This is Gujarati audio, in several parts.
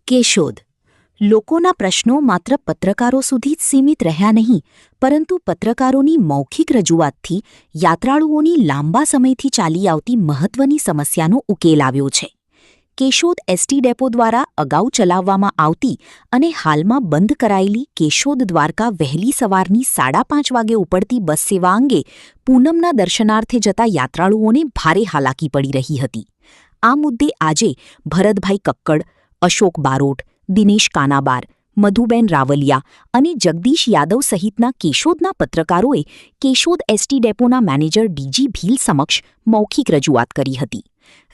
કેશોદ લોકોના પ્રશ્નો માત્ર પત્રકારો સુધી જ સીમિત રહ્યા નહીં, પરંતુ પત્રકારોની મૌખિક રજૂઆતથી યાત્રાળુઓની લાંબા સમયથી ચાલી આવતી મહત્વની સમસ્યાનો ઉકેલ આવ્યો છે. કેશોદ એસટી ડેપો દ્વારા અગાઉ ચલાવવામાં આવતી અને હાલમાં બંધ કરાયેલી કેશોદ દ્વારકા વહેલી સવારની 5:30 વાગે ઉપડતી બસ સેવા અંગે પૂનમના દર્શનાર્થે જતા યાત્રાળુઓને ભારે હાલાકી પડી રહી હતી. આ મુદ્દે આજે ભરતભાઈ કક્કડ, અશોક બારોટ, દિનેશ કાનાબાર, મધુબેન રાવલિયા અને જગદીશ યાદવ સહિતના કેશોદના પત્રકારોએ કેશોદ એસટી ડેપોના મેનેજર ડીજી ભીલ સમક્ષ મૌખિક રજૂઆત કરી હતી.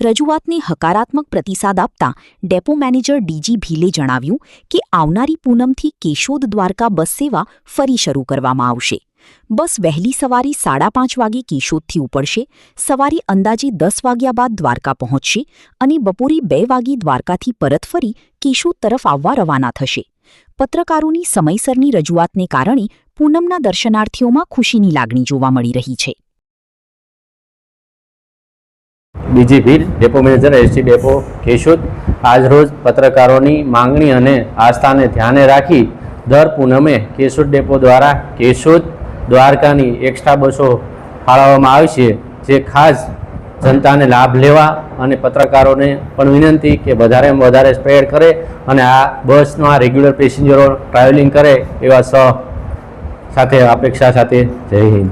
રજૂઆતને હકારાત્મક પ્રતિસાદ આપતા ડેપો મેનેજર ડીજી ભીલે જણાવ્યું કે આવનારી પૂનમથી કેશોદ દ્વારકા બસ સેવા ફરી શરૂ કરવામાં આવશે. બસ વહેલી સવારે 5:30 વાગે કેશોદથી ઉપડશે, સવારે અંદાજે 10 વાગ્યા બાદ દ્વારકા પહોંચશે અને બપોરે 2 વાગે દ્વારકાથી પરત ફરી કેશોદ તરફ આવવા રવાના થશે. પત્રકારોની સમયસરની રજૂઆતને કારણે પૂનમના દર્શનાર્થીઓમાં ખુશીની લાગણી જોવા મળી રહી છે. DG Bhil, depot manager ST depot Keshod. આજરોજ પત્રકારોની માંગણી અને આસ્થાને ધ્યાને રાખી દર પૂનમે કેશોદ ડેપો દ્વારા કેશોદ દ્વારકાની એક્સ્ટ્રા બસો ફાળવવામાં આવશે, જે ખાસ જનતાને લાભ લેવા અને પત્રકારોને પણ વિનંતી કે વધારેમાં વધારે સ્પ્રેડ કરે અને આ બસમાં રેગ્યુલર પેસેન્જરો ટ્રાવેલિંગ કરે એવા સાથે અપેક્ષા સાથે. જય હિન્દ.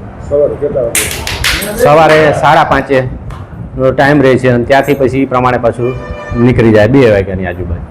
સવારે 5:30 નો ટાઈમ રહે છે અને ત્યાંથી પછી પ્રમાણે પાછું નીકળી જાય 2 વાગ્યાની આજુબાજુ.